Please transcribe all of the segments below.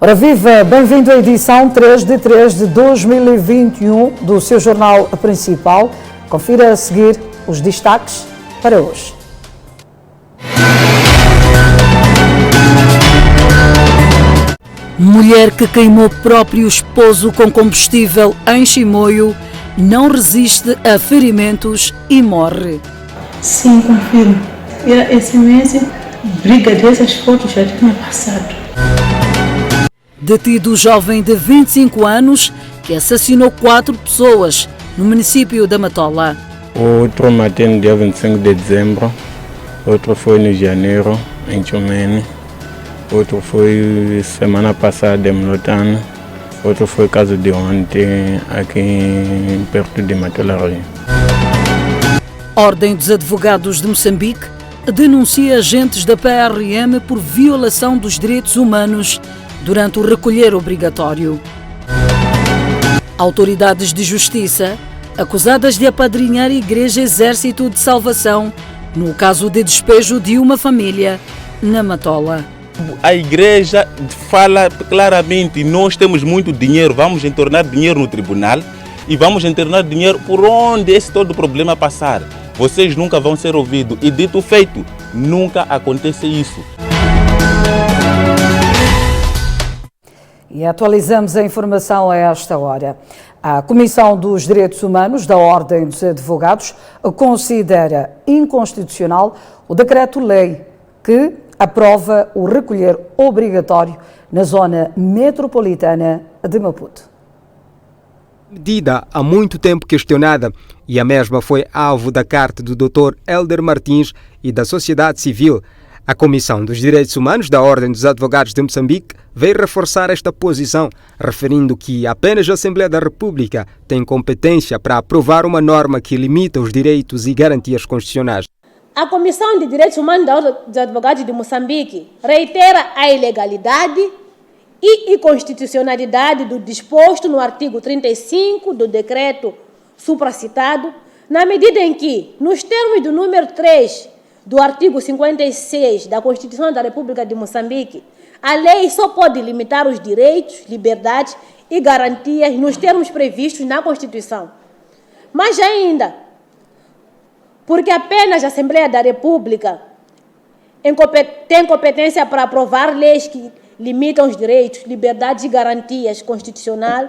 Ora viva, bem-vindo à edição 3 de 3 de 2021 do seu jornal principal. Confira a seguir os destaques para hoje. Mulher que queimou próprio esposo com combustível em Chimoio não resiste a ferimentos e morre. Sim, confirmo. Esse mês, briga dessas fotos já tinha passado. Detido o jovem de 25 anos que assassinou 4 pessoas no município da Matola. Outro matei no dia 25 de dezembro, outro foi no janeiro, em Chumene, outro foi semana passada em Mnotano, outro foi caso de ontem aqui perto de Matola. Ordem dos Advogados de Moçambique denuncia agentes da PRM por violação dos direitos humanos durante o recolher obrigatório. Autoridades de justiça acusadas de apadrinhar a Igreja Exército de Salvação no caso de despejo de uma família na Matola. A igreja fala claramente: nós temos muito dinheiro, vamos entornar dinheiro no tribunal e vamos entornar dinheiro por onde esse todo problema passar. Vocês nunca vão ser ouvidos e, dito feito, nunca acontece isso. E atualizamos a informação a esta hora. A Comissão dos Direitos Humanos da Ordem dos Advogados considera inconstitucional o decreto-lei que aprova o recolher obrigatório na zona metropolitana de Maputo. Medida há muito tempo questionada, e a mesma foi alvo da carta do Dr. Helder Martins e da sociedade civil. A Comissão dos Direitos Humanos da Ordem dos Advogados de Moçambique veio reforçar esta posição, referindo que apenas a Assembleia da República tem competência para aprovar uma norma que limita os direitos e garantias constitucionais. A Comissão de Direitos Humanos da Ordem dos Advogados de Moçambique reitera a ilegalidade e inconstitucionalidade do disposto no artigo 35 do decreto supracitado, na medida em que, nos termos do número 3 do artigo 56 da Constituição da República de Moçambique, a lei só pode limitar os direitos, liberdades e garantias nos termos previstos na Constituição. Mas ainda, porque apenas a Assembleia da República tem competência para aprovar leis que limitam os direitos, liberdades e garantias constitucionais,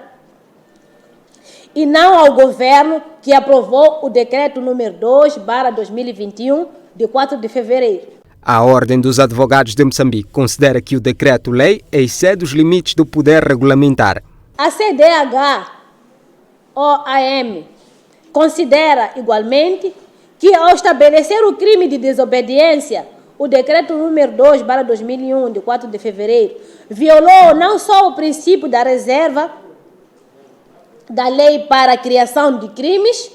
e não ao governo que aprovou o decreto número 2/2021, de 4 de fevereiro. A Ordem dos Advogados de Moçambique considera que o decreto-lei excede os limites do poder regulamentar. A CDH-OAM considera, igualmente, que ao estabelecer o crime de desobediência, o decreto número 2/2001, de 4 de fevereiro, violou não só o princípio da reserva da lei para a criação de crimes,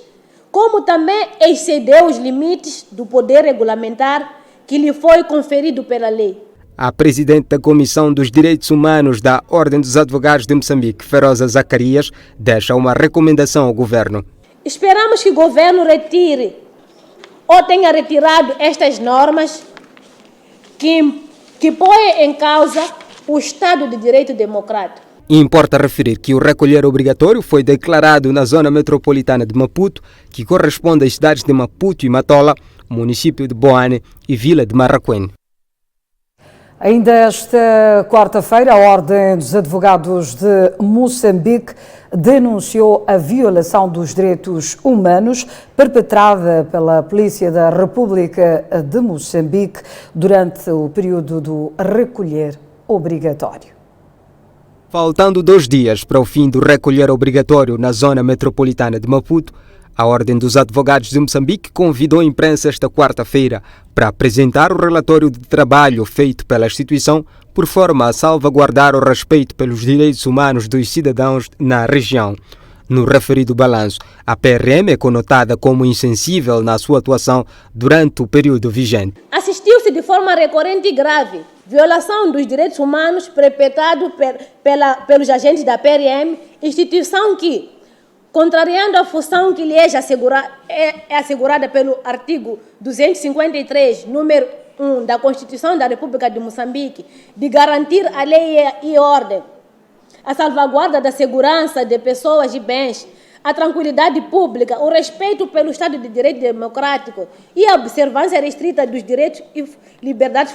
como também excedeu os limites do poder regulamentar que lhe foi conferido pela lei. A presidente da Comissão dos Direitos Humanos da Ordem dos Advogados de Moçambique, Feroza Zacarias, deixa uma recomendação ao governo. Esperamos que o governo retire ou tenha retirado estas normas que põem em causa o Estado de Direito Democrático. Importa referir que o recolher obrigatório foi declarado na zona metropolitana de Maputo, que corresponde às cidades de Maputo e Matola, município de Boane e Vila de Marraquém. Ainda esta quarta-feira, a Ordem dos Advogados de Moçambique denunciou a violação dos direitos humanos perpetrada pela Polícia da República de Moçambique durante o período do recolher obrigatório. Faltando 2 dias para o fim do recolher obrigatório na zona metropolitana de Maputo, a Ordem dos Advogados de Moçambique convidou a imprensa esta quarta-feira para apresentar o relatório de trabalho feito pela instituição por forma a salvaguardar o respeito pelos direitos humanos dos cidadãos na região. No referido balanço, a PRM é conotada como insensível na sua atuação durante o período vigente. Assistiu-se de forma recorrente e grave violação dos direitos humanos perpetrado pelos agentes da PRM, instituição que, contrariando a função que lhe é assegurada pelo artigo 253, número 1 da Constituição da República de Moçambique de garantir a lei e ordem, a salvaguarda da segurança de pessoas e bens, a tranquilidade pública, o respeito pelo Estado de Direito democrático e a observância restrita dos direitos e liberdades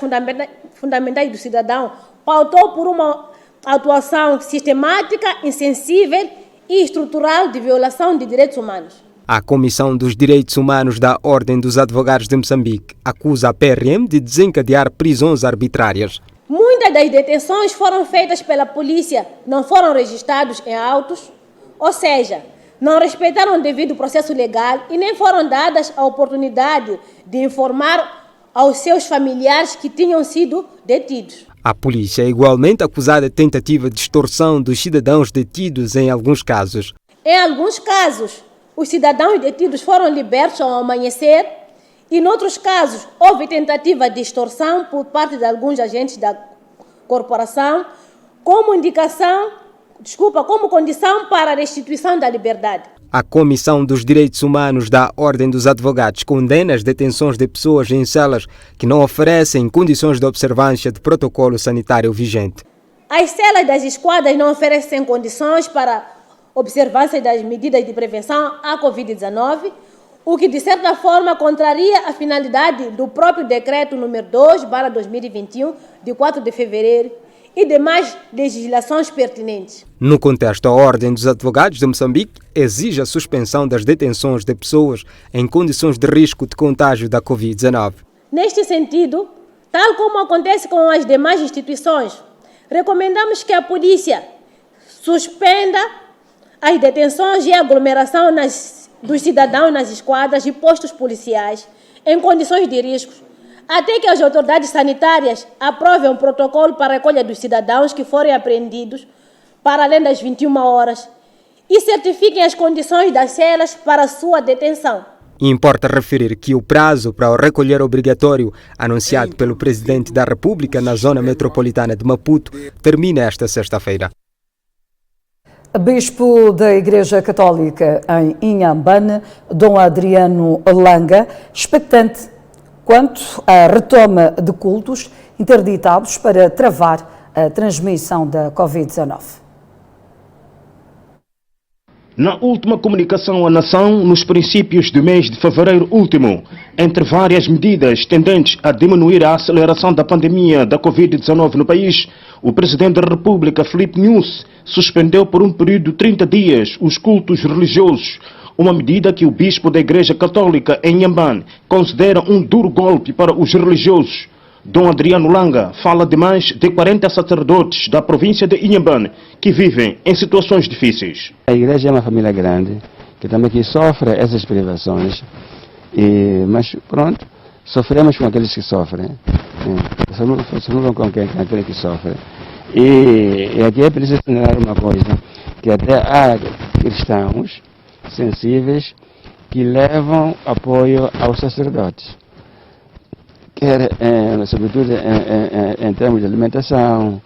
fundamentais do cidadão, pautou por uma atuação sistemática, insensível e estrutural de violação de direitos humanos. A Comissão dos Direitos Humanos da Ordem dos Advogados de Moçambique acusa a PRM de desencadear prisões arbitrárias. Muitas das detenções foram feitas pela polícia, não foram registrados em autos, ou seja, não respeitaram o devido processo legal e nem foram dadas a oportunidade de informar aos seus familiares que tinham sido detidos. A polícia é igualmente acusada de tentativa de extorsão dos cidadãos detidos em alguns casos. Em alguns casos, os cidadãos detidos foram libertos ao amanhecer e, em outros casos, houve tentativa de extorsão por parte de alguns agentes da corporação como condição para a restituição da liberdade. A Comissão dos Direitos Humanos da Ordem dos Advogados condena as detenções de pessoas em celas que não oferecem condições de observância do protocolo sanitário vigente. As celas das esquadras não oferecem condições para observância das medidas de prevenção à Covid-19, o que de certa forma contraria a finalidade do próprio decreto número 2/2021, de 4 de fevereiro, e demais legislações pertinentes. No contexto, a Ordem dos Advogados de Moçambique exige a suspensão das detenções de pessoas em condições de risco de contágio da Covid-19. Neste sentido, tal como acontece com as demais instituições, recomendamos que a polícia suspenda as detenções e aglomeração dos cidadãos nas esquadras e postos policiais em condições de risco, até que as autoridades sanitárias aprovem um protocolo para a recolha dos cidadãos que forem apreendidos para além das 21 horas e certifiquem as condições das celas para a sua detenção. Importa referir que o prazo para o recolher obrigatório anunciado pelo Presidente da República na zona metropolitana de Maputo termina esta sexta-feira. Bispo da Igreja Católica em Inhambane, Dom Adriano Langa, expectante quanto à retoma de cultos interditados para travar a transmissão da Covid-19. Na última comunicação à nação, nos princípios do mês de fevereiro último, entre várias medidas tendentes a diminuir a aceleração da pandemia da Covid-19 no país, o Presidente da República, Filipe Nyusi, suspendeu por um período de 30 dias os cultos religiosos, uma medida que o Bispo da Igreja Católica em Inhambane considera um duro golpe para os religiosos. Dom Adriano Langa fala de mais de 40 sacerdotes da província de Inhambane que vivem em situações difíceis. A igreja é uma família grande que também que sofre essas privações, mas pronto, sofremos com aqueles que sofrem, sofremos com aquele que sofre. E aqui é preciso lembrar uma coisa, que até há cristãos sensíveis que levam apoio aos sacerdotes, quer sobretudo em termos de alimentação,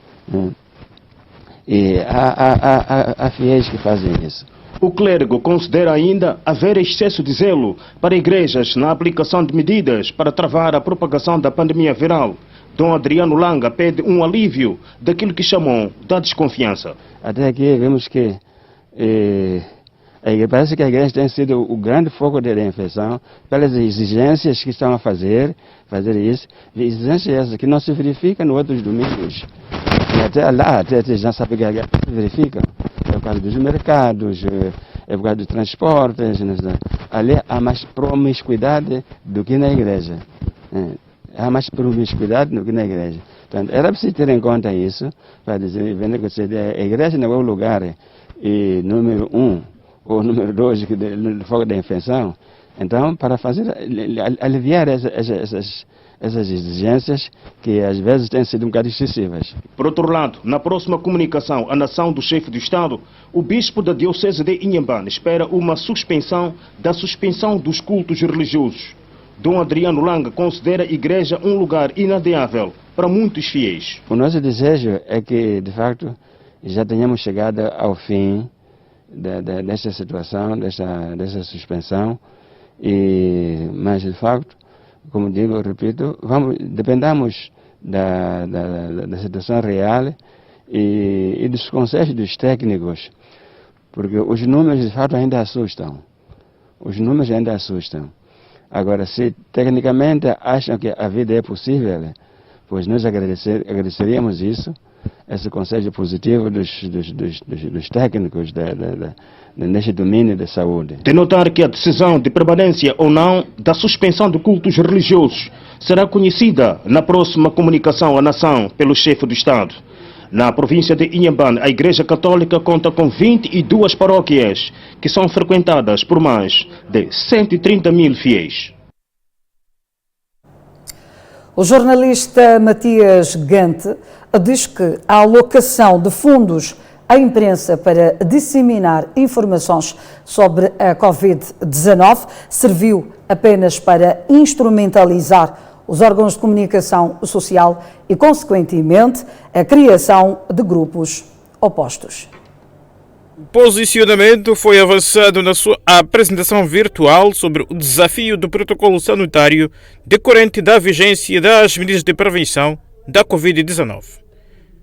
e há fiéis que fazem isso. O clérigo considera ainda haver excesso de zelo para igrejas na aplicação de medidas para travar a propagação da pandemia viral. Dom Adriano Langa pede um alívio daquilo que chamou da desconfiança. Até aqui vemos que parece que a igreja tem sido o grande foco da infecção pelas exigências que estão a fazer isso, exigências essas que não se verificam nos outros domingos. E até lá, até já sabe que se verificam. É por causa dos mercados, é por causa dos transportes. Ali há mais promiscuidade do que na igreja. Há mais promiscuidade do que na igreja. Portanto, era preciso ter em conta isso, para dizer que a igreja não é o lugar número 1 ou número 2 do foco da infecção. Então, para aliviar essas exigências que às vezes têm sido um bocado excessivas. Por outro lado, na próxima comunicação à nação do chefe do Estado, o bispo da Diocese de Inhambane espera uma suspensão dos cultos religiosos. Dom Adriano Langa considera a igreja um lugar inadiável para muitos fiéis. O nosso desejo é que, de facto, já tenhamos chegado ao fim desta situação, dessa suspensão, mas, de facto, como digo, repito, dependamos da situação real e dos conselhos técnicos, porque os números de fato ainda assustam. Os números ainda assustam. Agora, se tecnicamente acham que a vida é possível, pois nós agradeceríamos isso, esse conselho positivo dos técnicos neste domínio da saúde. De notar que a decisão de permanência ou não da suspensão de cultos religiosos será conhecida na próxima comunicação à nação pelo chefe do Estado. Na província de Inhambane, a Igreja Católica conta com 22 paróquias, que são frequentadas por mais de 130 mil fiéis. O jornalista Matias Gante diz que a alocação de fundos à imprensa para disseminar informações sobre a Covid-19 serviu apenas para instrumentalizar os órgãos de comunicação social e, consequentemente, a criação de grupos opostos. O posicionamento foi avançado na sua apresentação virtual sobre o desafio do protocolo sanitário decorrente da vigência das medidas de prevenção da Covid-19.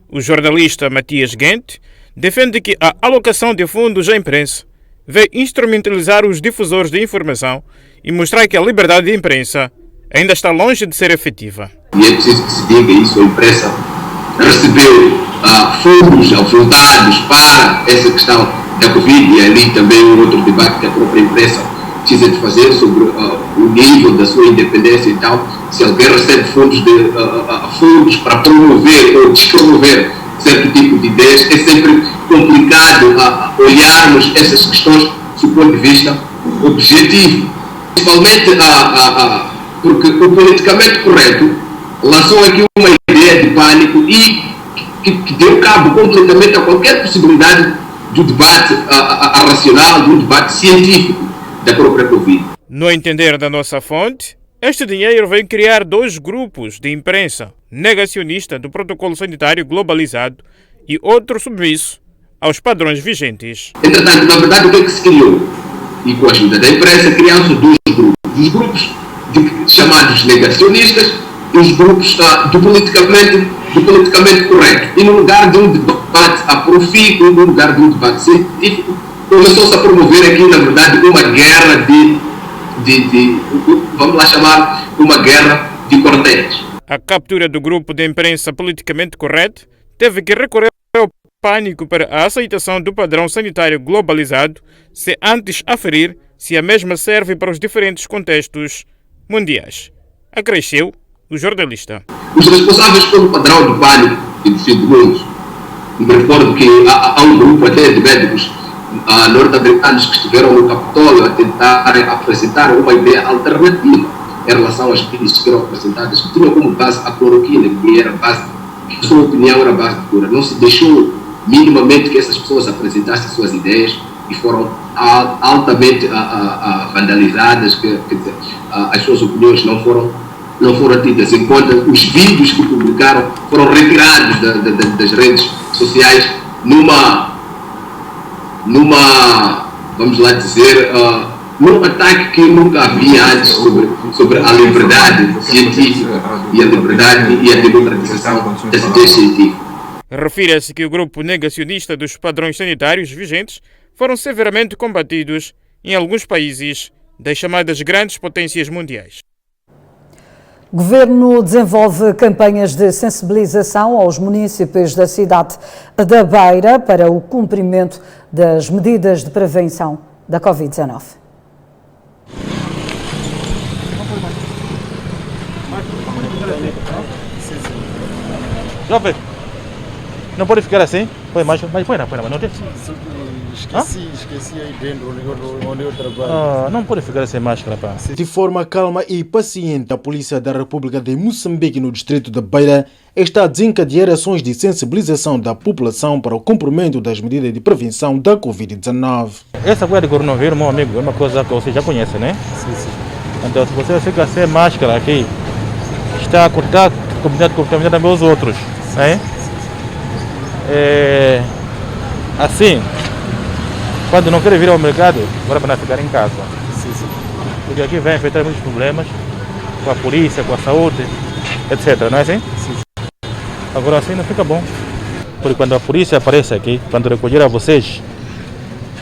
O jornalista Matias Gante defende que a alocação de fundos à imprensa veio instrumentalizar os difusores de informação e mostrar que a liberdade de imprensa ainda está longe de ser efetiva. E é preciso que se diga isso, a imprensa recebeu fundos voltados para essa questão da Covid, e ali também um outro debate que a própria imprensa precisa de fazer sobre o nível da sua independência e tal. Se alguém recebe fundos para promover ou despromover certo tipo de ideias, é sempre complicado olharmos essas questões do ponto de vista objetivo. Principalmente porque o politicamente correto lançou aqui uma ideia de pânico e que deu cabo completamente a qualquer possibilidade do debate racional, do debate científico da própria Covid. No entender da nossa fonte, este dinheiro vem criar dois grupos de imprensa, negacionista do protocolo sanitário globalizado e outro submisso aos padrões vigentes. Entretanto, na verdade, o que é que se criou? E com a ajuda da imprensa, criaram-se dois grupos. Os grupos chamados negacionistas e os grupos do politicamente correto. E no lugar de um debate profícuo, no lugar de um debate científico, começou-se a promover aqui, na verdade, uma guerra vamos lá chamar, uma guerra de quartéis. A captura do grupo de imprensa politicamente correto teve que recorrer ao pânico para a aceitação do padrão sanitário globalizado, sem antes aferir se a mesma serve para os diferentes contextos mundiais. Acresceu o jornalista. Os responsáveis pelo padrão do pânico e do fim do mundo, me recordo que há um grupo até de médicos norte-americanos que estiveram no Capitólio a tentar apresentar uma ideia alternativa em relação às medidas que eram apresentadas, que tinham como base a cloroquina, que era base, que a sua opinião era a base de cura. Não se deixou minimamente que essas pessoas apresentassem suas ideias e foram altamente vandalizadas, as suas opiniões não foram tidas em conta. Os vídeos que publicaram foram retirados das redes sociais numa vamos lá dizer, num ataque que nunca havia antes sobre a liberdade científica e a liberdade e a democratização das ideias científicas. Refere-se que o grupo negacionista dos padrões sanitários vigentes foram severamente combatidos em alguns países das chamadas grandes potências mundiais. O Governo desenvolve campanhas de sensibilização aos municípios da cidade da Beira para o cumprimento das medidas de prevenção da Covid-19. Jovem, não pode ficar assim? Põe mais, mas põe na não tem? Esqueci aí dentro onde eu trabalho. Não pode ficar sem máscara, pá. De forma calma e paciente, a Polícia da República de Moçambique, no distrito da Beira, está a desencadear ações de sensibilização da população para o cumprimento das medidas de prevenção da Covid-19. Essa coisa de coronavírus, meu amigo, é uma coisa que você já conhece, né? Sim. Então, se você fica sem máscara aqui, está a cortar comunidade também os outros, né? Assim, quando não quer vir ao mercado, agora para ficar em casa. Porque aqui vem enfrentar muitos problemas com a polícia, com a saúde, etc. Não é assim? Sim. Agora assim não fica bom. Porque quando a polícia aparece aqui, quando recolher a vocês,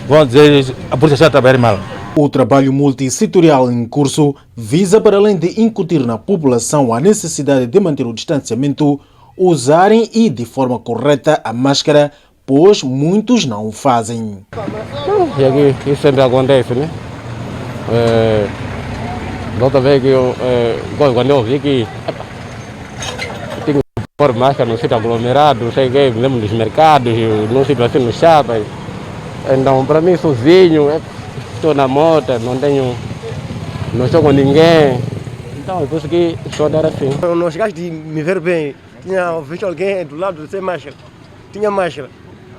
vão dizer a polícia já trabalha mal. O trabalho multissetorial em curso visa, para além de incutir na população a necessidade de manter o distanciamento, usarem e de forma correta a máscara, pois muitos não o fazem. E aqui isso sempre acontece, né? Outra vez que quando eu vi que eu tenho que pôr máscara no sítio aglomerado, não sei o que, mesmo nos mercados, num sítio assim no shopping. Então, para mim, sozinho, estou na moto, não estou com ninguém. Então, eu consegui só dar assim. Eu não chegaste de me ver bem. Tinha visto alguém do lado sem máscara. Tinha máscara.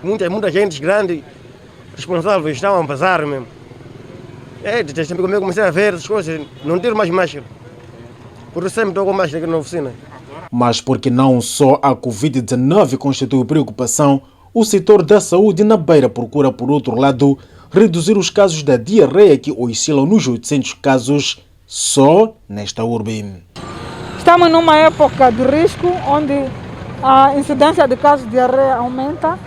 Muita gente grande, responsáveis, estavam a passar mesmo. Sempre comigo comecei a ver essas coisas, não ter mais máscara. Por isso sempre estou com máscara aqui na oficina. Mas porque não só a Covid-19 constitui preocupação, o setor da saúde na Beira procura, por outro lado, reduzir os casos da diarreia, que oscilam nos 800 casos só nesta urbe. Estamos numa época de risco, onde a incidência de casos de diarreia aumenta.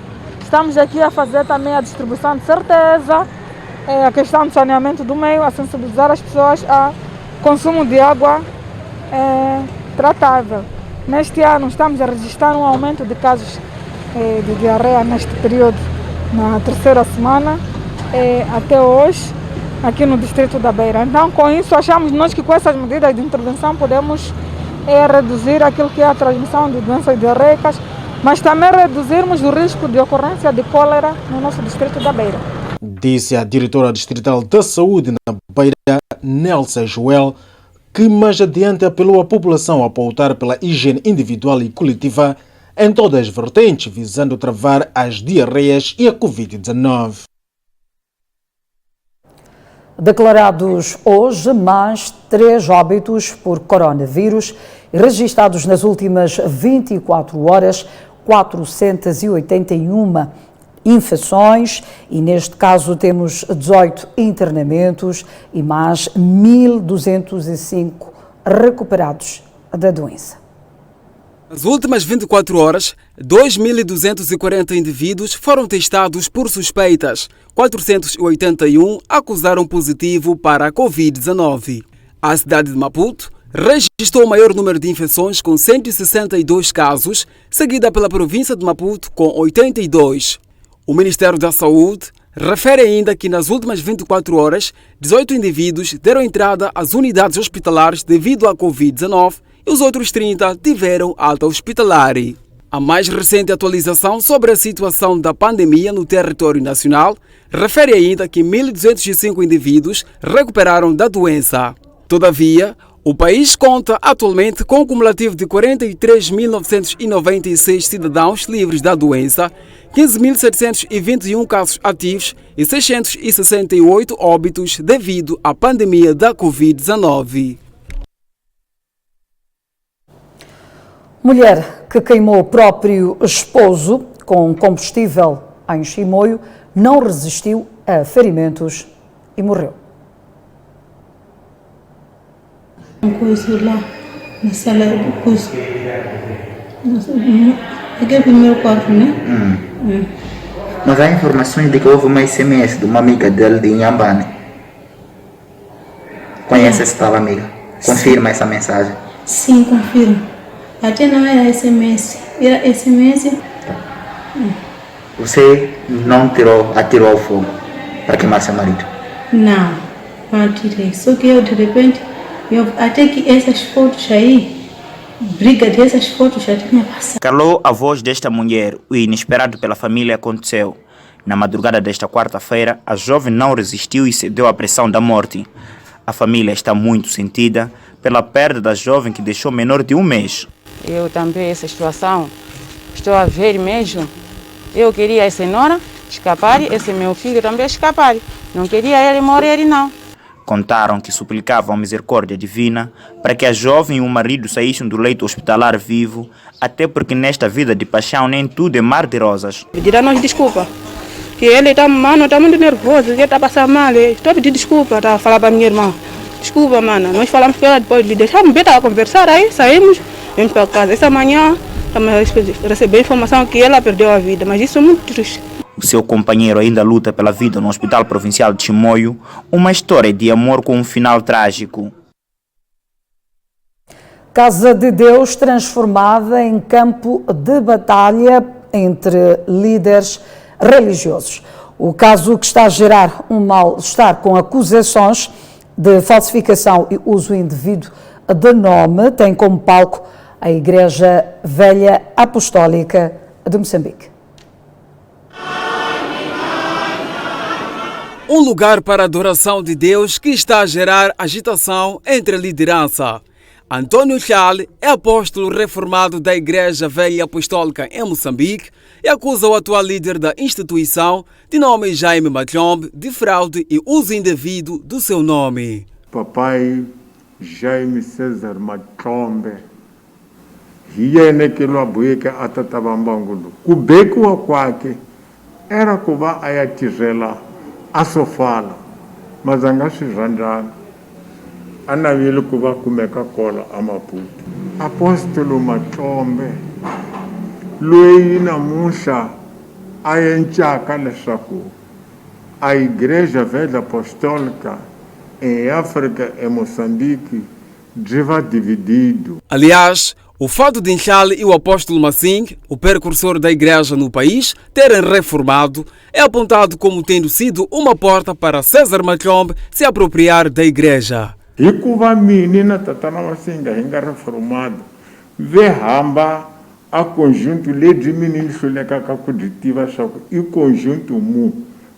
Estamos aqui a fazer também a distribuição de certeza, a questão do saneamento do meio, a sensibilizar as pessoas ao consumo de água tratável. Neste ano estamos a registrar um aumento de casos de diarreia neste período, na terceira semana, até hoje, aqui no distrito da Beira. Então, com isso, achamos nós que com essas medidas de intervenção podemos reduzir aquilo que é a transmissão de doenças diarreicas, mas também reduzirmos o risco de ocorrência de cólera no nosso distrito da Beira. Disse a diretora distrital da saúde na Beira, Nelsa Joel, que mais adiante apelou à população a pautar pela higiene individual e coletiva em todas as vertentes, visando travar as diarreias e a Covid-19. Declarados hoje mais 3 óbitos por coronavírus e registados nas últimas 24 horas 481 infecções, e neste caso temos 18 internamentos e mais 1.205 recuperados da doença. Nas últimas 24 horas, 2.240 indivíduos foram testados por suspeitas. 481 acusaram positivo para a Covid-19. A cidade de Maputo registrou o maior número de infecções, com 162 casos, seguida pela província de Maputo, com 82. O Ministério da Saúde refere ainda que nas últimas 24 horas, 18 indivíduos deram entrada às unidades hospitalares devido à Covid-19 e os outros 30 tiveram alta hospitalar. A mais recente atualização sobre a situação da pandemia no território nacional refere ainda que 1.205 indivíduos recuperaram da doença. Todavia, o país conta atualmente com um cumulativo de 43.996 cidadãos livres da doença, 15.721 casos ativos e 668 óbitos devido à pandemia da Covid-19. Mulher que queimou o próprio esposo com combustível em Chimoio não resistiu a ferimentos e morreu. Coisa lá na sala do curso. Aqui é o primeiro quarto, né? Mas há informações de que houve uma SMS de uma amiga dele de Inhambane. Conhece essa tal amiga? Confirma essa mensagem? Sim, confirmo. Até não era SMS, era SMS. Você não atirou ao fogo para queimar seu marido? Não atirei. Só que eu, de repente, até que essas fotos aí, briga dessas fotos já tinha passado. Calou a voz desta mulher. O inesperado pela família aconteceu. Na madrugada desta quarta-feira, a jovem não resistiu e cedeu à pressão da morte. A família está muito sentida pela perda da jovem que deixou menor de 1 mês. Eu também, essa situação, estou a ver mesmo. Eu queria essa senhora escapar, esse meu filho também escapar. Não queria ele morrer, não. Contaram que suplicavam misericórdia divina para que a jovem e o marido saíssem do leito hospitalar vivo, até porque nesta vida de paixão nem tudo é mar de rosas. Pedir-nos desculpa, que ele está muito nervoso, ele está passando mal. Estou a pedir desculpa, tá a falar para minha irmã. desculpa, mano. Nós falamos com ela depois de deixar-me ver, a conversar, aí saímos, vamos para casa. Essa manhã, recebi a informação que ela perdeu a vida, mas isso é muito triste. O seu companheiro ainda luta pela vida no Hospital Provincial de Chimoio, uma história de amor com um final trágico. Casa de Deus transformada em campo de batalha entre líderes religiosos. O caso que está a gerar um mal-estar com acusações de falsificação e uso indevido de nome tem como palco a Igreja Velha Apostólica de Moçambique. Um lugar para a adoração de Deus que está a gerar agitação entre a liderança. Antônio Chale é apóstolo reformado da Igreja Velha Apostólica em Moçambique e acusa o atual líder da instituição, de nome Jaime Machombe, de fraude e uso indevido do seu nome. Papai Jaime César Machombe, hiene que lo abueke atatabambangulo, kubeku akwake, era kuba ayatirela, asofala, mas angashirandana. Anavile kuva kumeka kola amaputo. Apóstolo Machombe, loyi namusha ayenchaka leswaku a Igreja Velha Apostólica em África e Moçambique driva dividido. Aliás, o fato de Nchale e o apóstolo Massing, o precursor da igreja no país, terem reformado, é apontado como tendo sido uma porta para César Machombe se apropriar da igreja. E kuva menina tatana wasinga hinga reformado vehamba a conjunto lhe de menino chuleka kakuditiva shako e conjunto mu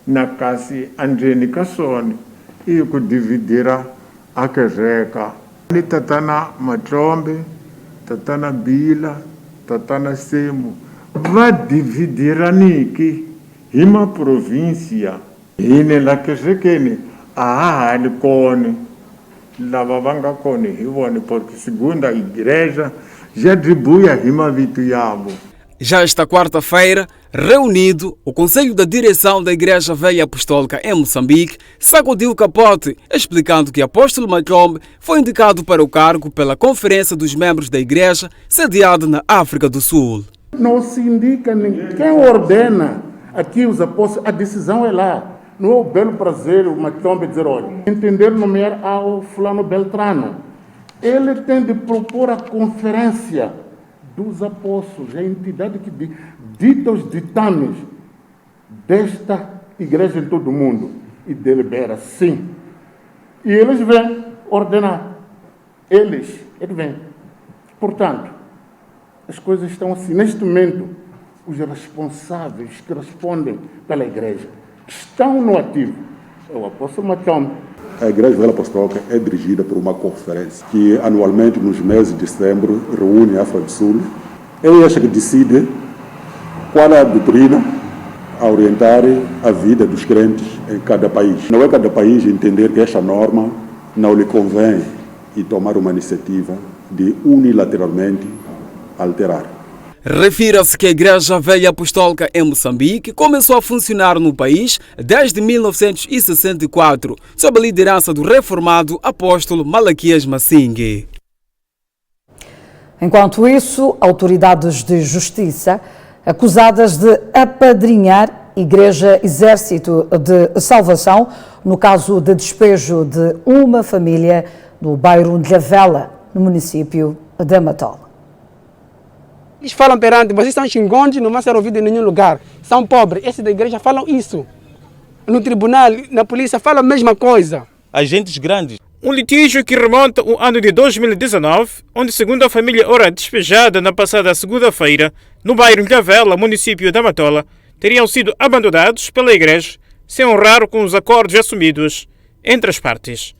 na kasi Andreni Kasone e ku dividira a kereka ni tatana Machombe, tatana Bila, tatana Semu va dividira niki hima província hine la kerekene a ni kone lava vanga kone hivone porque segundo a igreja já atribui a rima vitu yabo. Já esta quarta-feira, reunido, o Conselho da Direção da Igreja Velha Apostólica em Moçambique sacudiu o capote, explicando que apóstolo Machombe foi indicado para o cargo pela Conferência dos Membros da Igreja, sediada na África do Sul. Não se indica quem ordena aqui os apóstolos, a decisão é lá. Não é o belo prazer, o Machombe dizer, olha, entender nomear ao fulano Beltrano. Ele tem de propor a conferência dos apóstolos, a entidade que dita os ditames desta igreja em todo o mundo e delibera, sim. E eles vêm ordenar. Eles vêm. Portanto, as coisas estão assim. Neste momento, os responsáveis que respondem pela igreja estão no ativo. É o apóstolo Machombe. A Igreja Velha Apostólica é dirigida por uma conferência que anualmente nos meses de dezembro reúne a África do Sul. É esta que decide qual é a doutrina a orientar a vida dos crentes em cada país. Não é cada país entender que esta norma não lhe convém e tomar uma iniciativa de unilateralmente alterar. Refira-se que a Igreja Velha Apostólica em Moçambique começou a funcionar no país desde 1964, sob a liderança do reformado apóstolo Malaquias Massing. Enquanto isso, autoridades de justiça acusadas de apadrinhar Igreja Exército de Salvação no caso de despejo de uma família do bairro de Vela, no município de Matola. Eles falam perante, vocês são xingondes, não vão ser ouvidos em nenhum lugar. São pobres. Esses da igreja falam isso. No tribunal, na polícia, falam a mesma coisa. Agentes grandes. Um litígio que remonta ao ano de 2019, onde, segundo a família ora despejada na passada segunda-feira, no bairro de Vela, município de Matola, teriam sido abandonados pela igreja, sem honrar com os acordos assumidos entre as partes.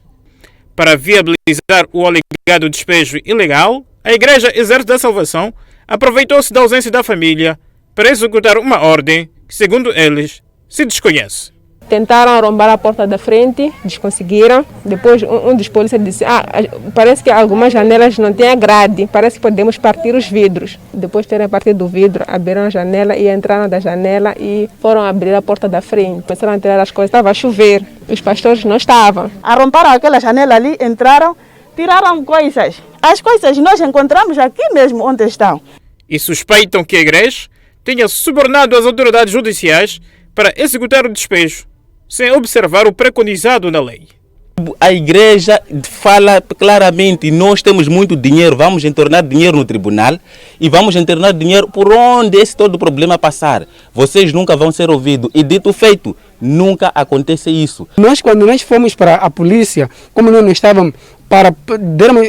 Para viabilizar o alegado despejo ilegal, a Igreja Exército da Salvação aproveitou-se da ausência da família para executar uma ordem que, segundo eles, se desconhece. tentaram arrombar a porta da frente, conseguiram. Depois um dos policiais disse, parece que algumas janelas não têm grade, parece que podemos partir os vidros. Depois de terem partido o vidro, abriram a janela e entraram da janela e foram abrir a porta da frente. Começaram a tirar as coisas, estava a chover, os pastores não estavam. Arrombaram aquela janela ali, entraram, tiraram coisas. As coisas nós encontramos aqui mesmo onde estão. E suspeitam que a igreja tenha subornado as autoridades judiciais para executar o despejo, sem observar o preconizado na lei. A igreja fala claramente, nós temos muito dinheiro, vamos entornar dinheiro no tribunal e vamos entornar dinheiro por onde esse todo o problema passar. Vocês nunca vão ser ouvidos. E dito feito, nunca acontece isso. Quando nós fomos para a polícia, como nós não estávamos para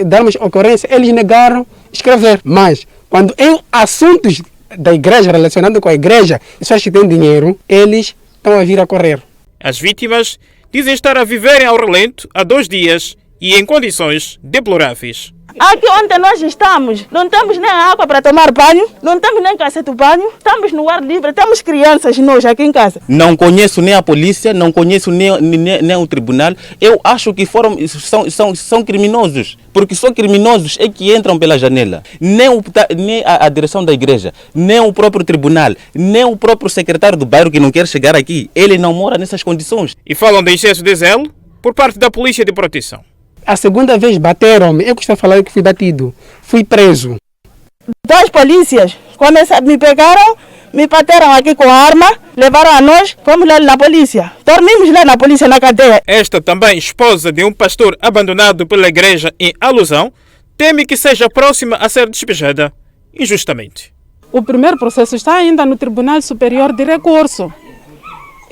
darmos ocorrência, eles negaram escrever. Mas, quando em assuntos da igreja, relacionados com a igreja, pessoas que têm dinheiro, eles estão a vir a correr. As vítimas dizem estar a viverem ao relento há 2 dias e em condições deploráveis. Aqui onde nós estamos, não temos nem água para tomar banho, não temos nem cacete de banho, estamos no ar livre, temos crianças nós aqui em casa. Não conheço nem a polícia, não conheço nem o tribunal. Eu acho que são criminosos, porque só criminosos é que entram pela janela. Nem a direção da igreja, nem o próprio tribunal, nem o próprio secretário do bairro que não quer chegar aqui, ele não mora nessas condições. E falam de excesso de zelo por parte da Polícia de Proteção. A segunda vez bateram-me, eu costumo falar que fui batido, fui preso. 2 polícias, quando me pegaram, me bateram aqui com a arma, levaram a nós, fomos lá na polícia. Dormimos lá na polícia, na cadeia. Esta também, esposa de um pastor abandonado pela igreja em Alusão, teme que seja próxima a ser despejada injustamente. O primeiro processo está ainda no Tribunal Superior de Recurso.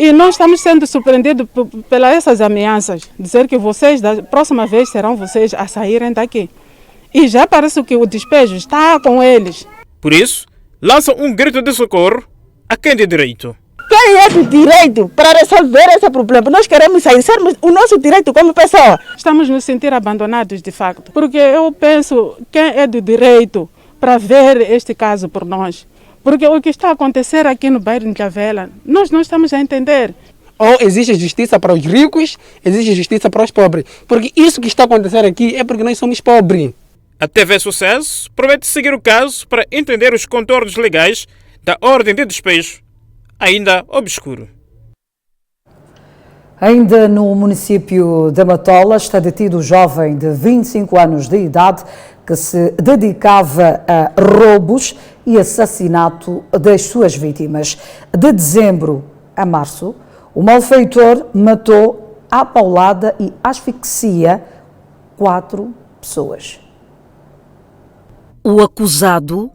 E nós estamos sendo surpreendidos pelas essas ameaças, dizer que vocês, da próxima vez, serão vocês a saírem daqui. E já parece que o despejo está com eles. Por isso, lançam um grito de socorro a quem de direito. Quem é de direito para resolver esse problema? Nós queremos sair, sermos o nosso direito como pessoa. Estamos nos sentir abandonados de facto, porque eu penso quem é de direito para ver este caso por nós. Porque o que está a acontecer aqui no bairro de Chavela, nós não estamos a entender. Ou existe justiça para os ricos, existe justiça para os pobres. Porque isso que está a acontecer aqui é porque nós somos pobres. A TV Sucesso promete seguir o caso para entender os contornos legais da ordem de despejo, ainda obscuro. Ainda no município de Matola está detido o jovem de 25 anos de idade que se dedicava a roubos e assassinato das suas vítimas. De dezembro a março, o malfeitor matou à paulada e asfixia 4 pessoas. O acusado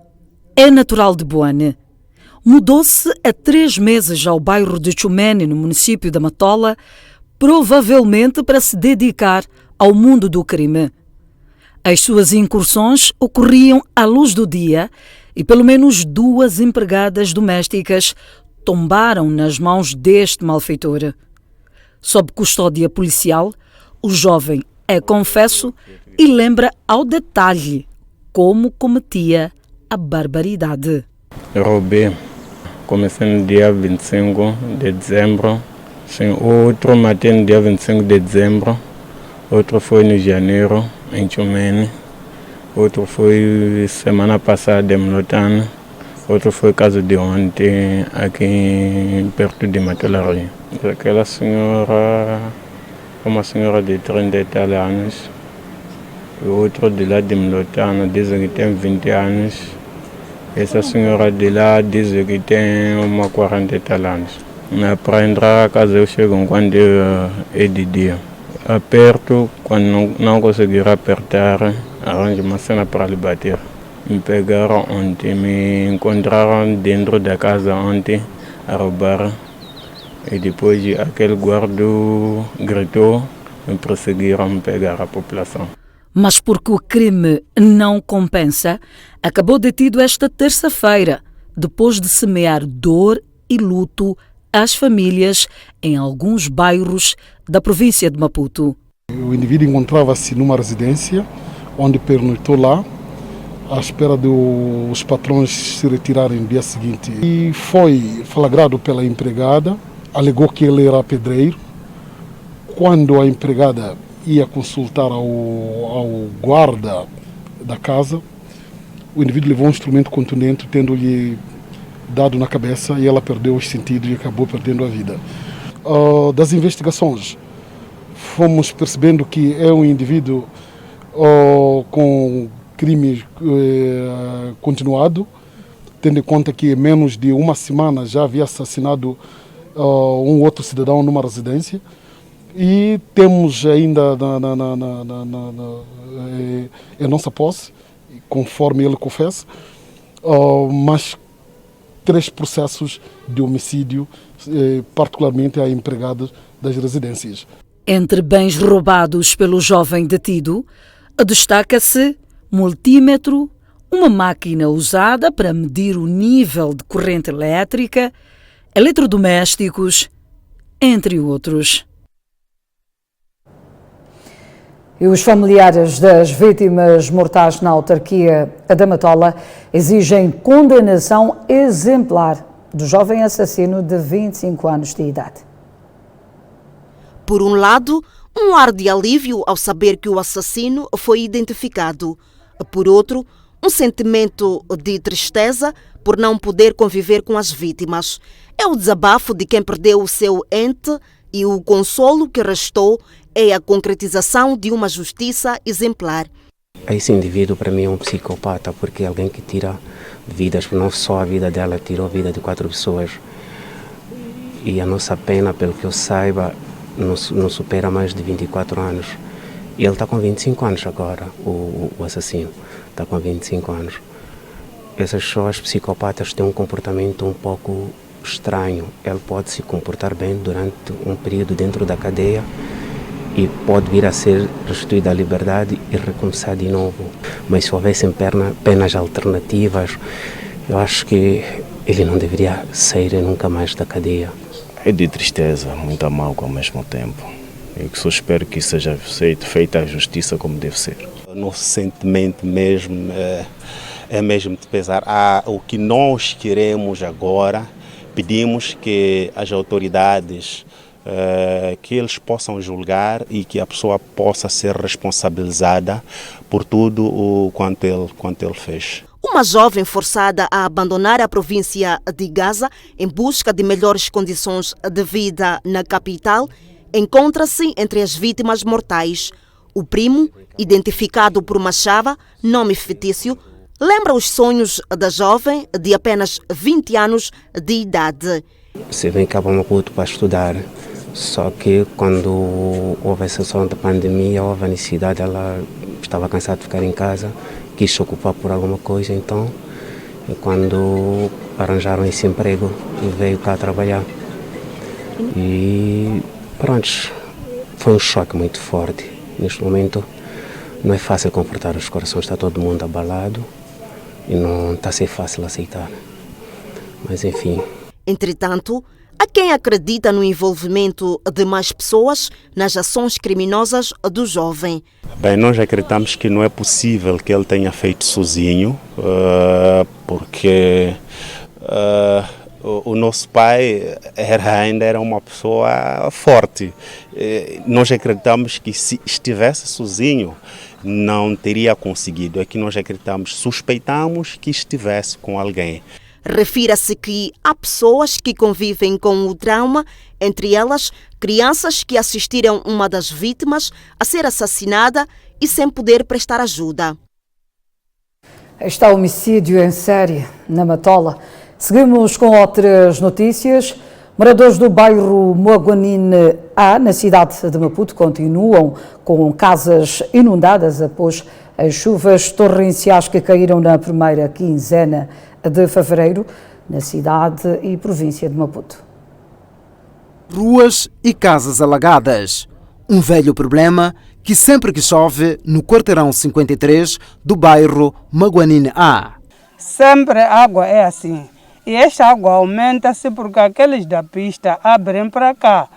é natural de Boane. Mudou-se há 3 meses ao bairro de Chumene, no município da Matola, provavelmente para se dedicar ao mundo do crime. As suas incursões ocorriam à luz do dia e pelo menos 2 empregadas domésticas tombaram nas mãos deste malfeitor. Sob custódia policial, o jovem é confesso e lembra ao detalhe como cometia a barbaridade. Roubei. Comecei no dia 25 de dezembro. Sim, outro matei no dia 25 de dezembro. Outro foi no janeiro, em Chumene. Outro foi semana passada em Mlotano. Outro foi caso de ontem, aqui perto de Matolaria. Aquela senhora, uma senhora de 30 e tal anos. O outro de lá de Mlotano, dizem que tem 20 anos. Essa senhora de lá diz que tem uma 40 e tal anos. Para entrar a casa eu chego quando é de dia. Aperto, quando não conseguir apertar, arranjo uma cena para lhe bater. Me pegaram ontem, me encontraram dentro da casa ontem a roubar. E depois aquele guarda gritou, me perseguiram, me pegaram a população. Mas porque o crime não compensa, acabou detido esta terça-feira, depois de semear dor e luto às famílias em alguns bairros da província de Maputo. O indivíduo encontrava-se numa residência, onde pernoitou lá, à espera dos patrões se retirarem no dia seguinte. E foi flagrado pela empregada alegou que ele era pedreiro. Quando a empregada ia consultar ao guarda da casa, o indivíduo levou um instrumento contundente, tendo-lhe dado na cabeça, e ela perdeu os sentidos e acabou perdendo a vida. Das investigações, fomos percebendo que é um indivíduo com crime continuado, tendo em conta que em menos de uma semana já havia assassinado um outro cidadão numa residência. E temos ainda em nossa posse, conforme ele confessa, mas 3 processos de homicídio, particularmente a empregadas das residências. Entre bens roubados pelo jovem detido, destaca-se multímetro, uma máquina usada para medir o nível de corrente elétrica, eletrodomésticos, entre outros. E os familiares das vítimas mortais na autarquia da Matola exigem condenação exemplar do jovem assassino de 25 anos de idade. Por um lado, um ar de alívio ao saber que o assassino foi identificado. Por outro, um sentimento de tristeza por não poder conviver com as vítimas. É o desabafo de quem perdeu o seu ente e o consolo que restou é a concretização de uma justiça exemplar. Esse indivíduo para mim é um psicopata, porque é alguém que tira vidas, não só a vida dela, tirou a vida de 4 pessoas. E a nossa pena, pelo que eu saiba, não supera mais de 24 anos. E ele está com 25 anos agora, o assassino, está com 25 anos. Essas pessoas psicopatas têm um comportamento um pouco estranho. Ele pode se comportar bem durante um período dentro da cadeia e pode vir a ser restituído à liberdade e recomeçar de novo. Mas se houvessem penas alternativas, eu acho que ele não deveria sair nunca mais da cadeia. É de tristeza, muito amargo ao mesmo tempo. Eu só espero que seja feita a justiça como deve ser. O nosso sentimento mesmo é mesmo de pesar. O que nós queremos agora, pedimos que as autoridades que eles possam julgar e que a pessoa possa ser responsabilizada por tudo o quanto ele fez. Uma jovem forçada a abandonar a província de Gaza em busca de melhores condições de vida na capital encontra-se entre as vítimas mortais. O primo, identificado por uma chava, nome fictício, lembra os sonhos da jovem de apenas 20 anos de idade. Se vem cá para Maputo para estudar, só que quando houve a situação da pandemia, houve a necessidade, ela estava cansada de ficar em casa, quis se ocupar por alguma coisa, então quando arranjaram esse emprego, veio cá trabalhar. E pronto, foi um choque muito forte. Neste momento não é fácil confortar os corações, está todo mundo abalado e não está a ser fácil aceitar. Mas enfim. Entretanto, há quem acredita no envolvimento de mais pessoas nas ações criminosas do jovem. Bem, nós acreditamos que não é possível que ele tenha feito sozinho, porque o nosso pai ainda era uma pessoa forte. Nós acreditamos que se estivesse sozinho, não teria conseguido. É que nós acreditamos, suspeitamos que estivesse com alguém. Refira-se que há pessoas que convivem com o trauma, entre elas crianças que assistiram uma das vítimas a ser assassinada e sem poder prestar ajuda. Está o homicídio em série na Matola. Seguimos com outras notícias. Moradores do bairro Moaguanine A, na cidade de Maputo, continuam com casas inundadas após as chuvas torrenciais que caíram na primeira quinzena de fevereiro, na cidade e província de Maputo. Ruas e casas alagadas. Um velho problema que sempre que chove no quarteirão 53 do bairro Moaguanine A. Sempre a água é assim. E esta água aumenta-se porque aqueles da pista abrem para cá.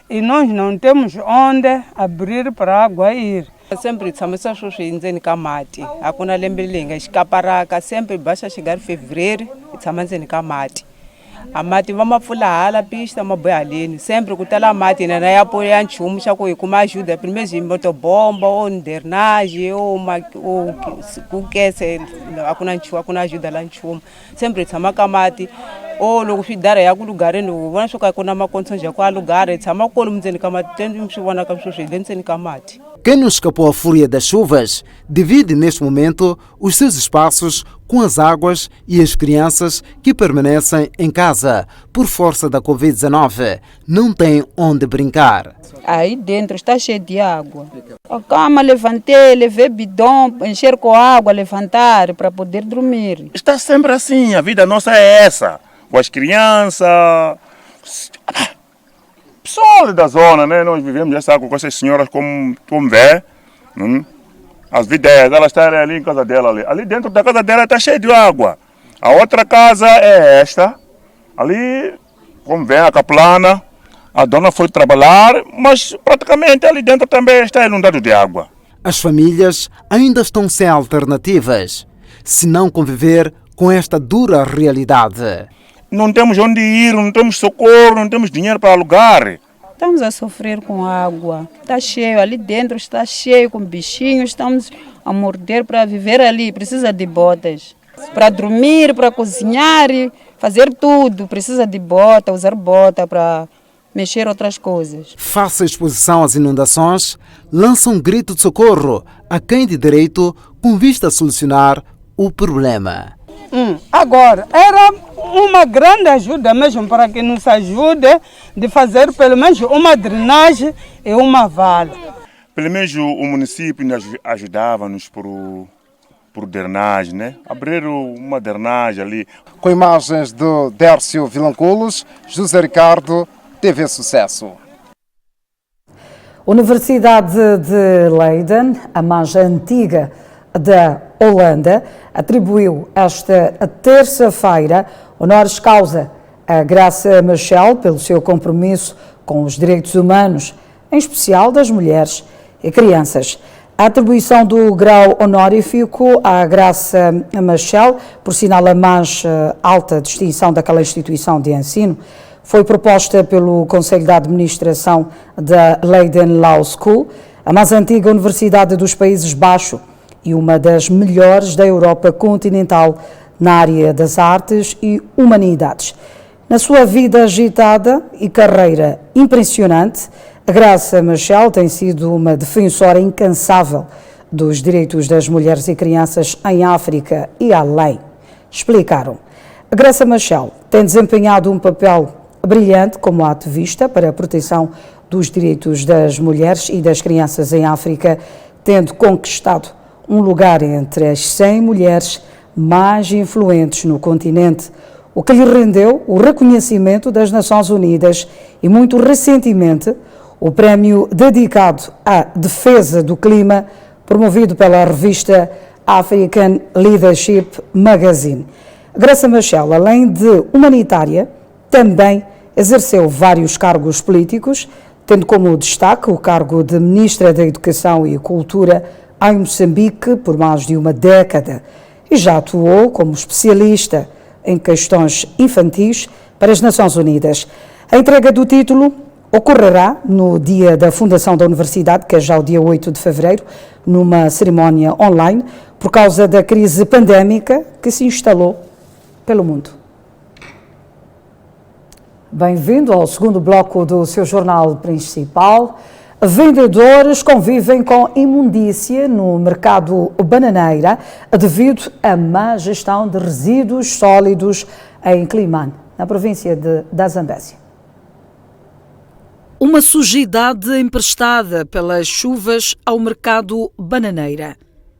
E nós não temos onde abrir para a água ir. Sempre estamos a dizendo que a mate. Hakuna lembelinga, escaparaka, sempre basta chegar em fevereiro e estamos dizendo que a mate. a mati vamos fular hala pista uma boialini sempre que tá lá mati na ya apoia nchumu xa ku kuma ajuda primeiro de motobomba ou drenagem ou o que se akuna ajuda lá nchumu sempre tshama ka mati ou loko swi dara ya ku lugar no vona swo ka kuna ma condições já com lugar tshama ko mzeni ka mati tendo swi vona ka swo swi dentro ka mati. Quem não escapou à fúria das chuvas divide neste momento os seus espaços com as águas e as crianças que permanecem em casa por força da Covid-19. Não tem onde brincar. Aí dentro está cheio de água. A cama levantei, levei bidão, encher com água, levantar para poder dormir. Está sempre assim, a vida nossa é essa. Com as crianças... Pessoal da zona, né? Nós vivemos essa água com essas senhoras como vê. As videiras, elas estão ali em casa dela. Ali dentro da casa dela está cheio de água. A outra casa é esta. Ali, como vê, a caplana. A dona foi trabalhar, mas praticamente ali dentro também está inundado de água. As famílias ainda estão sem alternativas, se não conviver com esta dura realidade. Não temos onde ir, não temos socorro, não temos dinheiro para alugar. Estamos a sofrer com água. Está cheio, ali dentro está cheio com bichinhos. Estamos a morder para viver ali. Precisa de botas. Para dormir, para cozinhar, fazer tudo. Precisa de bota, usar bota para mexer outras coisas. Face à exposição às inundações, lança um grito de socorro a quem de direito com vista a solucionar o problema. Agora, era uma grande ajuda mesmo para que nos ajude de fazer pelo menos uma drenagem e uma vala. Pelo menos o município nos ajudava-nos por drenagem, né? Abrir uma drenagem ali. Com imagens do Dércio Vilanculos, José Ricardo, TV Sucesso. Universidade de Leiden, a mais antiga da Holanda, atribuiu esta terça-feira honoris causa a Graça Machel pelo seu compromisso com os direitos humanos, em especial das mulheres e crianças. A atribuição do grau honorífico à Graça Machel, por sinal a mais alta distinção daquela instituição de ensino, foi proposta pelo Conselho de Administração da Leiden Law School, a mais antiga universidade dos Países Baixos e uma das melhores da Europa continental na área das artes e humanidades. Na sua vida agitada e carreira impressionante, a Graça Machel tem sido uma defensora incansável dos direitos das mulheres e crianças em África e além. Explicaram. A Graça Machel tem desempenhado um papel brilhante como ativista para a proteção dos direitos das mulheres e das crianças em África, tendo conquistado um lugar entre as 100 mulheres mais influentes no continente, o que lhe rendeu o reconhecimento das Nações Unidas e, muito recentemente, o prémio dedicado à defesa do clima, promovido pela revista African Leadership Magazine. Graça Machel, além de humanitária, também exerceu vários cargos políticos, tendo como destaque o cargo de Ministra da Educação e Cultura em Moçambique por mais de uma década e já atuou como especialista em questões infantis para as Nações Unidas. A entrega do título ocorrerá no dia da fundação da Universidade, que é já o dia 8 de fevereiro, numa cerimónia online, por causa da crise pandémica que se instalou pelo mundo. Bem-vindo ao segundo bloco do seu jornal principal. Vendedores convivem com imundícia no mercado bananeira devido à má gestão de resíduos sólidos em Climane, na província da Zambésia. Uma sujidade emprestada pelas chuvas ao mercado bananeira.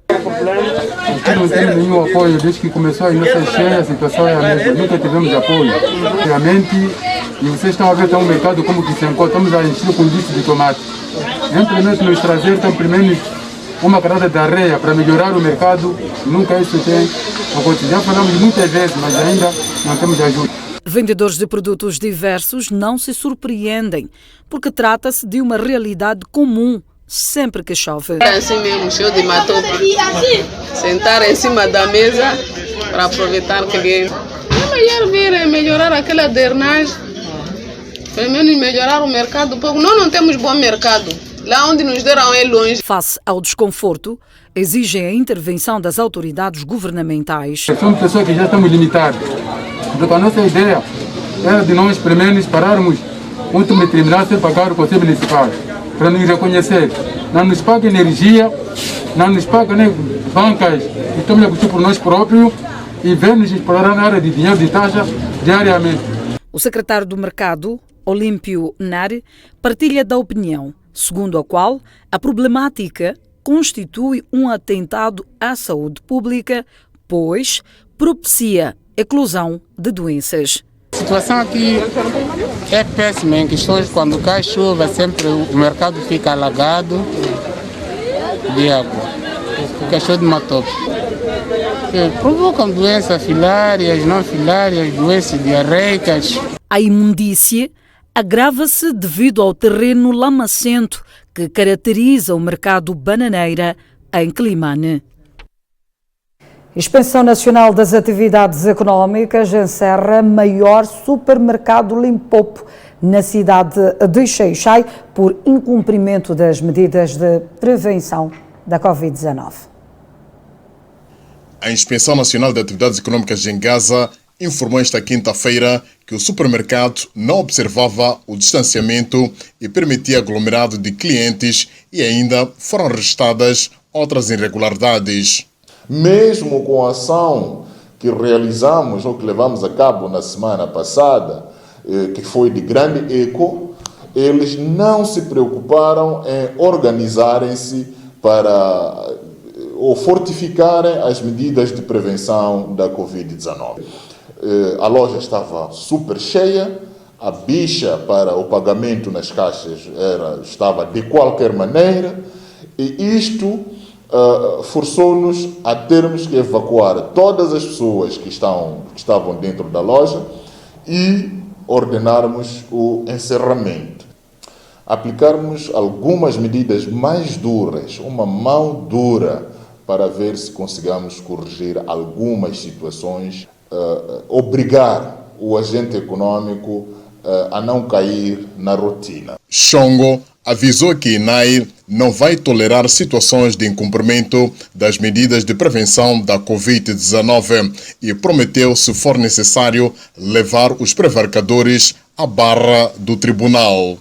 Aqui não temos nenhum apoio desde que começou a nossa cheia, a situação é a mesma, nunca tivemos apoio. Realmente, e vocês estão a ver até um mercado como que se encontra, estamos a encher com lixo de tomate. Simplesmente nos trazer então primeiro uma carada de areia para melhorar o mercado, nunca isso tem acontecido. Já falamos muitas vezes, mas ainda não temos ajuda. Vendedores de produtos diversos não se surpreendem, porque trata-se de uma realidade comum sempre que chove. Assim mesmo, show de matope. Sentar em cima da mesa para aproveitar o cliente. vir melhorar aquela drenagem, pelo menos melhorar o mercado, porque nós não temos bom mercado. Lá onde nos deram é longe. Face ao desconforto, exigem a intervenção das autoridades governamentais. Somos pessoas que já estamos limitadas. Então a nossa ideia era de nós, pelo menos, pararmos o último tribunal sem pagar o Conselho Municipal, para nos reconhecer. Não nos paga energia, não nos paga nem bancas, estamos a construir por nós próprios e vemos explorar na área de dinheiro de taxa diariamente. O secretário do Mercado, Olímpio Nari, partilha da opinião, segundo a qual a problemática constitui um atentado à saúde pública, pois propicia a eclosão de doenças. A situação aqui é péssima, em questões quando cai chuva, sempre o mercado fica alagado de água, fica cheio de matope. Provocam doenças filárias, não filárias, doenças diarreicas. A imundície agrava-se devido ao terreno lamacento que caracteriza o mercado bananeira em Climane. Inspeção Nacional das Atividades Económicas encerra maior supermercado Limpopo na cidade de Xai-Xai por incumprimento das medidas de prevenção da Covid-19. A Inspeção Nacional de Atividades Económicas em Gaza informou esta quinta-feira que o supermercado não observava o distanciamento e permitia aglomerado de clientes e ainda foram registradas outras irregularidades. Mesmo com a ação que realizamos ou que levamos a cabo na semana passada, que foi de grande eco, eles não se preocuparam em organizarem-se para ou fortificarem as medidas de prevenção da Covid-19. A loja estava super cheia, a bicha para o pagamento nas caixas estava de qualquer maneira, e isto forçou-nos a termos que evacuar todas as pessoas que estavam dentro da loja e ordenarmos o encerramento. Aplicarmos algumas medidas mais duras, uma mão dura, para ver se consigamos corrigir algumas situações, obrigar o agente econômico a não cair na rotina. Xongo avisou que INAI não vai tolerar situações de incumprimento das medidas de prevenção da Covid-19 e prometeu, se for necessário, levar os prevaricadores à barra do tribunal.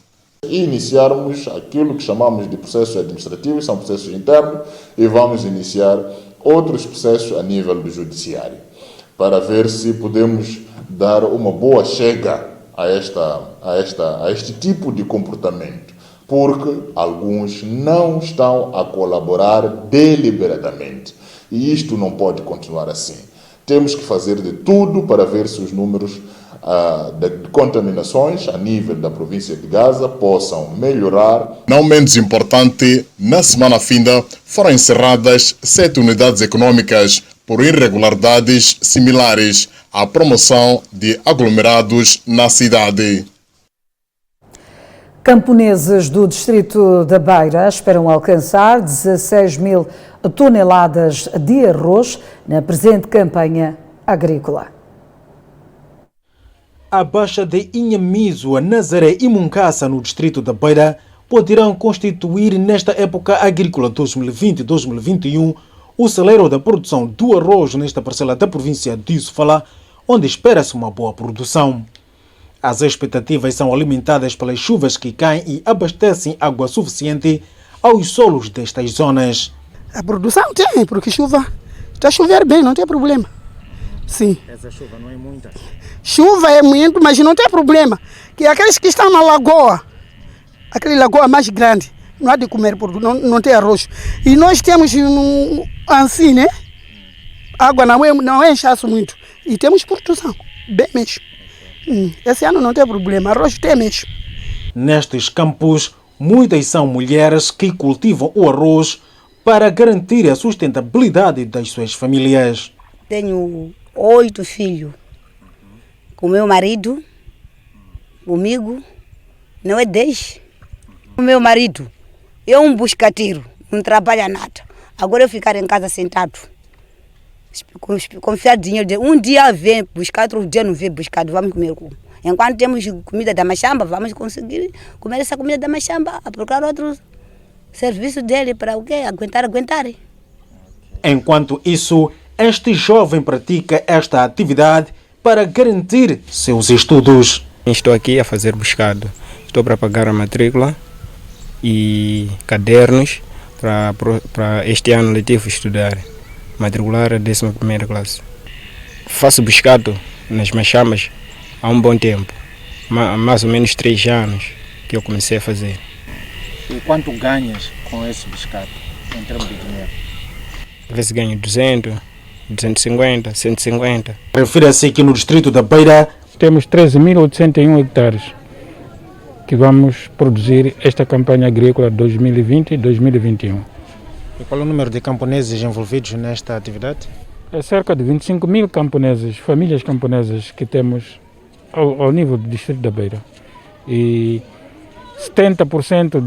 Iniciarmos aquilo que chamamos de processos administrativos, são processos internos, e vamos iniciar outros processos a nível do judiciário, para ver se podemos dar uma boa chega a este tipo de comportamento, porque alguns não estão a colaborar deliberadamente. E isto não pode continuar assim. Temos que fazer de tudo para ver se os números de contaminações a nível da província de Gaza possam melhorar. Não menos importante, na semana finda foram encerradas 7 unidades econômicas por irregularidades similares à promoção de aglomerados na cidade. Camponeses do distrito da Beira esperam alcançar 16 mil toneladas de arroz na presente campanha agrícola. A Baixa de Inhamizo, Nazaré e Muncaça, no distrito da Beira, poderão constituir nesta época agrícola 2020-2021 o celeiro da produção do arroz nesta parcela da província de Sofala, onde espera-se uma boa produção. As expectativas são alimentadas pelas chuvas que caem e abastecem água suficiente aos solos destas zonas. A produção tem, porque chuva está a chover bem, não tem problema. Sim. Essa chuva não é muita? Chuva é muito, mas não tem problema. Que aqueles que estão na lagoa, aquela lagoa mais grande, não há de comer, não tem arroz. E nós temos assim, né? Água não é inchaço muito. E temos produção, bem mesmo. Esse ano não tem problema, arroz tem mesmo. Nestes campos, muitas são mulheres que cultivam o arroz para garantir a sustentabilidade das suas famílias. Tenho 8 filhos. Com meu marido, comigo, não é 10. O meu marido é um buscateiro, não trabalha nada. Agora eu ficar em casa sentado. confiar dinheiro. Um dia vem buscar, outro dia não vem buscar, vamos comer como? Enquanto temos comida da machamba, vamos conseguir comer essa comida da machamba, a procurar outro serviço dele para o quê? Aguentar. Enquanto isso, este jovem pratica esta atividade para garantir seus estudos. Estou aqui a fazer buscado. Estou para pagar a matrícula e cadernos para este ano letivo estudar, matricular a 11ª classe. Faço buscado nas machamas há um bom tempo, mais ou menos 3 anos que eu comecei a fazer. E quanto ganhas com esse buscado, em termos de dinheiro? Às vezes ganho 200, 250, 150. Refere-se que no distrito da Beira temos 13.801 hectares que vamos produzir esta campanha agrícola 2020-2021. E qual é o número de camponeses envolvidos nesta atividade? É cerca de 25.000 camponeses, famílias camponesas que temos ao nível do distrito da Beira. E 70%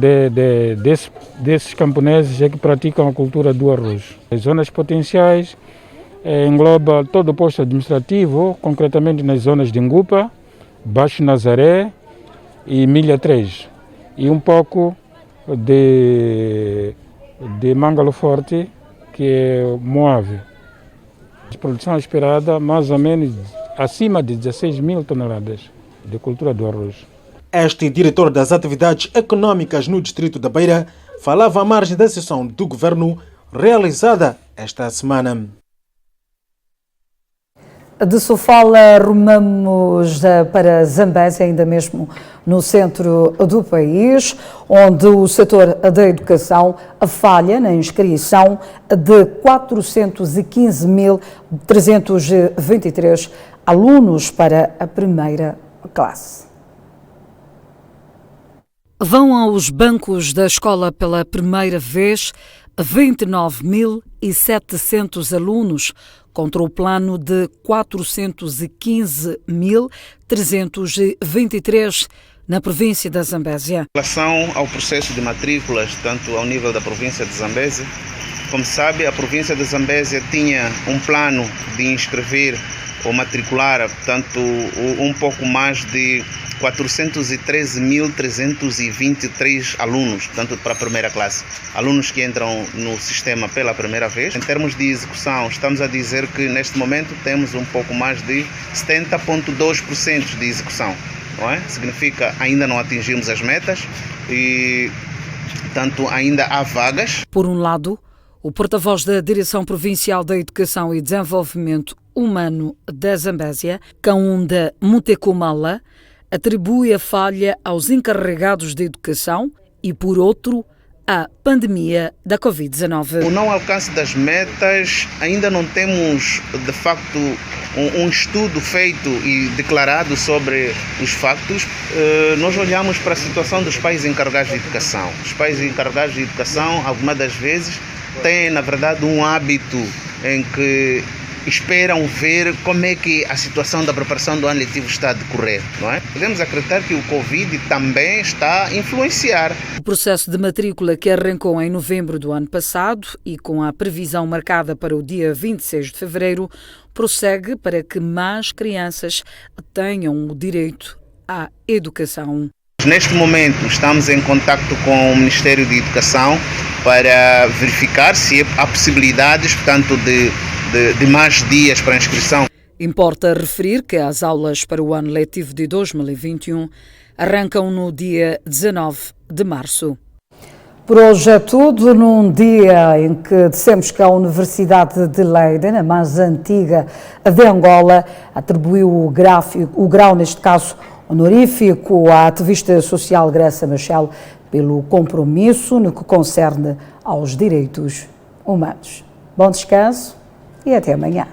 desses camponeses é que praticam a cultura do arroz. As zonas potenciais engloba todo o posto administrativo, concretamente nas zonas de Ngupa, Baixo Nazaré e Milha 3. E um pouco de Mangalo Forte, que é Moave. A produção esperada mais ou menos acima de 16.000 toneladas de cultura do arroz. Este diretor das atividades econômicas no distrito da Beira falava à margem da sessão do governo realizada esta semana. De Sofala rumamos para Zambésia, ainda mesmo no centro do país, onde o setor da educação falha na inscrição de 415.323 alunos para a primeira classe. Vão aos bancos da escola pela primeira vez 29.700 alunos, contra o plano de 415.323 na província da Zambésia. Em relação ao processo de matrículas, tanto ao nível da província de Zambésia, como sabe, a província de Zambésia tinha um plano de inscrever ou matricular, portanto, um pouco mais de 413.323 alunos, tanto para a primeira classe. Alunos que entram no sistema pela primeira vez. Em termos de execução, estamos a dizer que neste momento temos um pouco mais de 70,2% de execução. Não é? Significa ainda não atingimos as metas e, portanto, ainda há vagas. Por um lado, o porta-voz da Direção Provincial da Educação e Desenvolvimento Humano da Zambésia, Kaunda Mutekumala, atribui a falha aos encarregados de educação e, por outro, a pandemia da Covid-19. O não alcance das metas, ainda não temos, de facto, um estudo feito e declarado sobre os factos. Nós olhamos para a situação dos pais encarregados de educação. Os pais encarregados de educação, algumas das vezes, têm, na verdade, um hábito em que esperam ver como é que a situação da preparação do ano letivo está a decorrer, não é? Podemos acreditar que o Covid também está a influenciar. O processo de matrícula, que arrancou em novembro do ano passado e com a previsão marcada para o dia 26 de fevereiro, prossegue para que mais crianças tenham o direito à educação. Neste momento estamos em contacto com o Ministério de Educação para verificar se há possibilidades, portanto, de mais dias para inscrição. Importa referir que as aulas para o ano letivo de 2021 arrancam no dia 19 de março. Por hoje é tudo, num dia em que dissemos que a Universidade de Leiden, a mais antiga de Angola, atribuiu o grau, neste caso honorífico, à ativista social Graça Machel pelo compromisso no que concerne aos direitos humanos. Bom descanso e até amanhã.